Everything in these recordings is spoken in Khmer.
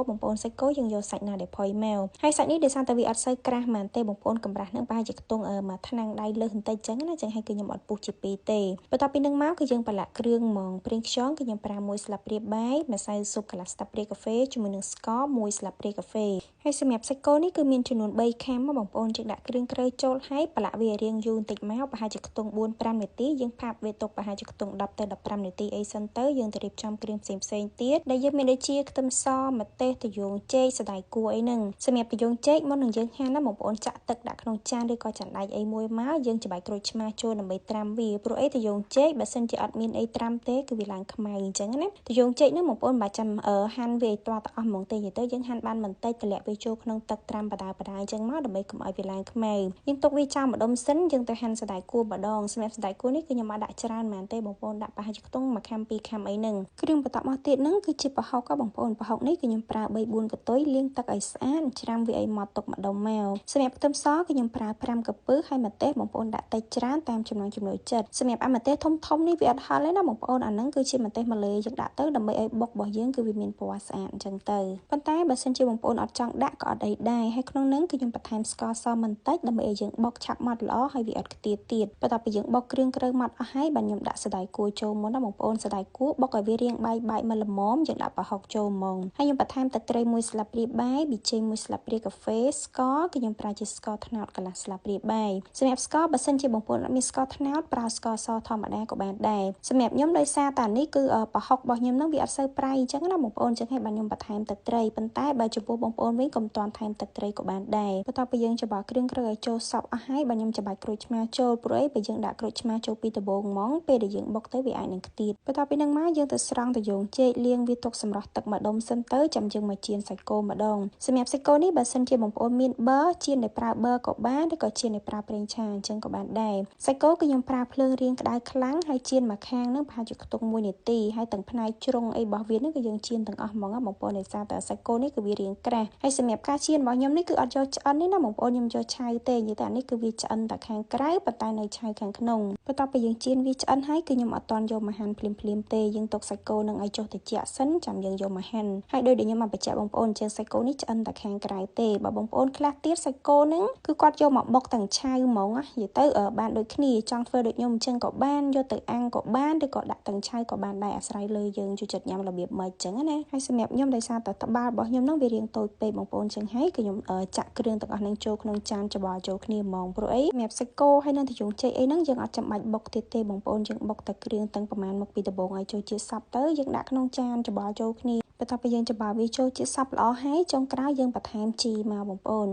បងប្អូនសាច់គោយើងយកសាច់ណាដែលផុយមកហើយសាច់នេះដោយសារតែវាអត់សូវក្រាស់មែនទេបងប្អូនកម្រាស់នឹងប្រហែលជាខ្ទង់មួយថ្នាំងដៃលើសបន្តិចចឹងណាចឹងហើយគឺខ្ញុំអត់ពុះជាពីរទេបន្ទាប់ពីនឹងមកគឺយើងប្រឡាក់គ្រឿងហ្មងប្រេងខ្យងគឺខ្ញុំប្រើ1ស្លាបព្រាបាយម្សៅស៊ុបកន្លះស្លាបព្រាកាហ្វេជាមួយនឹងស្ករ1ស្លាបព្រាកាហ្វេហើយសម្រាប់សាច់គោនេះគឺមានចំនួន3ខាំបងប្អូនយើងដាក់គ្រឿងក្រូចចូលហើយប្រឡាក់វារៀងយូរបន្តិចមកប្រហែលជាខ្ទង់4-5នាទីយើងផាប់វាទុកប្រហែលជាខ្ទង់10ទៅ15នាទីអីសិនទៅយើងទៅរៀបចំគ្រឿងផ្សេងទៀតដែលយើងមានដូចជាខ្ទឹមសម្ទេសត្រយូងចេកសណ្តែកគួរអីហ្នឹងសម្រាប់ត្រយូងចេកមុននឹងយើងហាន់ណាបងប្អូនចាក់ទឹកដាក់ក្នុងចានឬក៏ចានដែកអីមួយមកយើងច្បាយក្រូចឆ្មាចូលដើម្បីត្រាំវាព្រោះអីត្រយូងចេកបើសិនជាអត់មានអីត្រាំទេគឺវាឡើងខ្មៅអញ្ចឹងណាត្រយូងចេកហ្នឹងបងប្អូនបើចាំហាន់វាឲ្យទាស់ទៅអស់ហ្មងទេនិយាយទៅយើងហាន់បានបន្តិចតម្លាក់វាចូលក្នុងទឹកត្រាំបដាអញ្ចឹងមកដើម្បីកុំឲ្យវាឡើងខ្មៅយើងទុកវាចោលម្ដុំសិនយើងទៅហាន់សណ្តែកគួរម្ដងសម្រាប់សណ្តែកគួរនេះគឺខ្ញុំអត់ដាក់ច្រើនមែនទេបងប្អូនដាក់ប្រហែលជាខ្ទង់1ខាំ2ខាំអីហ្នឹងគ្រឿងបន្ទាប់មកទៀតហ្នឹងគឺជាប្រហុកបងប្អូនប្រហុកនេះគឺខ្ញុំប្រើ3-4កន្ទុយលាងទឹកឲ្យស្អាតច្រាំវាឲ្យម៉ត់ទុកម្ដុំមកសម្រាប់ខ្ទឹមសគឺខ្ញុំប្រើ5កាពឹសហើយម្ទេសបងប្អូនដាក់តិចច្រើនតាមចំណង់ចំណូលចិត្តសម្រាប់ម្ទេសធំនេះវាអត់ហឹលទេណាបងប្អូនអាហ្នឹងគឺជាម្ទេសម៉ាឡេយើងដាក់ទៅដើម្បីឲ្យបុករបស់យើងគឺវាមានពណ៌ស្អាតអញ្ចឹងទៅប៉ុន្តែបើសិនជាបងប្អូនអត់ចង់ដាក់ក៏អត់អីដែរហើយក្នុងហ្នឹងគឺខ្ញុំបន្ថែមស្ករសបន្តិចដើម្បីឲ្យយើងបុកឆាប់ម៉ត់ល្អហើយវាអត់ខ្ទាតទៀតបន្ទាប់ពីយើងបុកគ្រឿងក្រូវម៉ត់អស់ហើយបាទខ្ញុំដាក់សណ្តែកគួរចូលមុនណាបងប្អូនសណ្តែកគួរបុកឲ្យវារាងបាយមកល្មមយើងដាក់ប្រហុកចូលហ្មងហើយខ្ញុំបន្ថែមទឹកត្រី1ស្លាបព្រាបាយប៊ីចេង1ស្លាបព្រាកាហ្វេស្ករគឺខ្ញុំប្រើជាស្ករត្នោតកន្លះស្លាបព្រាបាយសម្រាប់ស្ករបើសិនជាបងប្អូនអត់មានស្ករត្នោតប្រើស្ករសធម្មតាក៏បានដែរសម្រាប់ខ្ញុំដោយសារតែនេះគឺប្រហុករបស់ខ្ញុំហ្នឹងវាអត់សូវប្រៃអញ្ចឹងណាបងប្អូនអញ្ចឹងហើយបាទខ្ញុំបន្ថែមទឹកត្រីប៉ុន្តែបើចំពោះបងប្អូនវិញកុំទាន់ថែមទឹកត្រីក៏បានដែរបន្ទាប់ពីយើងច្របល់គ្រឿងក្រូវឲ្យចូលសព្វអស់ហើយបាទខ្ញុំច្បាយក្រូចឆ្មាចូលព្រោះអីបើយើងដាក់ក្រូចឆ្មាចូលពីដំបូងហ្មងពេលដែលយើងបុកទៅវាអាចនឹងខ្ទាតបន្ទាប់ពីនឹងមកយើងទៅស្រង់ត្រយូងចេកលាងវាទុកសម្រស់ទឹកម្ដុំសិនទៅចាំយើងមកចៀនសាច់គោម្ដងសម្រាប់សាច់គោនេះបើសិនជាបងប្អូនមានប័រចៀនដោយប្រើប័រក៏បានឬក៏ចៀនដោយប្រើប្រេងឆាអញ្ចឹងក៏បានដែរសាច់គោគឺខ្ញុំប្រើភ្លើងរាងក្តៅខ្លាំងហើយចៀនមួយខាងនឹងប្រហែលជាខ្ទង់1នាទីហើយទាំងផ្នែកជ្រុងអីរបស់វានឹងគឺយើងចៀនទាំងអស់ហ្មងណាបងប្អូនដោយសារតែសាច់គោនេះគឺវារាងក្រាស់ហើយសម្រាប់ការចៀនរបស់ខ្ញុំនេះគឺអត់យកឆ្អិនទេណាបងប្អូនខ្ញុំយកឆៅទេនិយាយតែអានេះគឺវាឆ្អិនតែខាងក្រៅប៉ុន្តែនៅឆៅខាងក្នុងបន្ទាប់ពីយើងចៀនវាឆ្អិនហើយគឺខ្ញុំអត់តន់យកមកហាន់ភ្លាមទេយើងទុកសាច់គោនឹងឲ្យចុះត្រជាក់សិនចាំយើងយកមកហាន់ហើយដោយដែលខ្ញុំបានបញ្ជាក់បងប្អូនជាងសាច់គោនេះឆ្អិនតែខាងក្រៅទេបើបងប្អូនខ្លះទៀតសាច់គោនឹងគឺគាត់យកមកបុកទាំងឆៅហ្មងណានិយាយទៅបានដូចគ្នាចង់ធ្វើដូចខ្ញុំអញ្ចឹងក៏បានយកទៅអាំងក៏បានឬក៏ដាក់ទាំងឆៅក៏បានដែរអាស្រ័យលើយើងចូលចិត្តញ៉ាំរបៀបម៉េចអញ្ចឹងណាហើយសម្រាប់ខ្ញុំដោយសារតែត្បាល់របស់ខ្ញុំនឹងវារាងតូចពេកបងប្អូនអញ្ចឹងហើយគឺខ្ញុំចាក់គ្រឿងទាំងអស់នឹងចូលក្នុងចានច្បល់ចូលគ្នាហ្មងព្រោះអីសម្រាប់សាច់គោហើយនឹងត្រយូងចេកអីហ្នឹងយើងអត់ចាំបាច់បុកទៀតទេបងប្អូនយើងបុកតែគ្រឿងទាំងប្រមាណមុខពីដំបូងឲ្យចូលជាសព្វទៅយើងដាក់ក្នុងចានច្បល់ចូលគ្នាបន្ទាប់ពីយើងច្បល់វាចូលជាសព្វល្អហើយចុងក្រោយយើងបន្ថែមជីមកបងប្អូន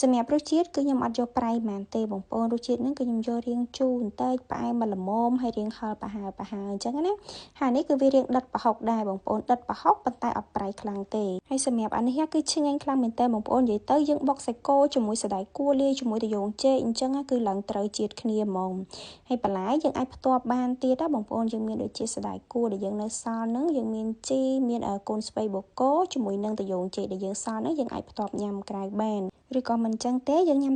សម្រាប់រសជាតិគឺខ្ញុំអត់យកប្រៃមែនទេបងប្អូនរសជាតិហ្នឹងគឺខ្ញុំយករាងជូរបន្តិចផ្អែមមកល្មមហើយរាងហឹរប្រហើអញ្ចឹងណាហើយនេះគឺវារាងដិតប្រហុកដែរបងប្អូនដិតប្រហុកប៉ុន្តែអត់ប្រៃខ្លាំងទេហើយសម្រាប់អានេះគឺឆ្ងាញ់ខ្លាំងមែនតើបងប្អូននិយាយទៅយើងបុកសាច់គោជាមួយសណ្តែកគួរលាយជាមួយត្រយូងចេកអញ្ចឹងគឺឡើងត្រូវជាតិគ្នាហ្មងហើយបន្លែយើងអាចផ្ទាប់បានទៀតណាបងប្អូនយើងមានដូចជាសណ្តែកគួរដែលយើងនៅសល់ហ្នឹងយើងមានជីមានកូនស្ពៃបូកូជាមួយនឹងត្រយូងចេកដែលយើងសល់ហ្នឹងយើងអាចផ្ទាប់ញ៉ាំក្រៅបានឬក៏មិនអញ្ចឹងទេយើងញ៉ាំ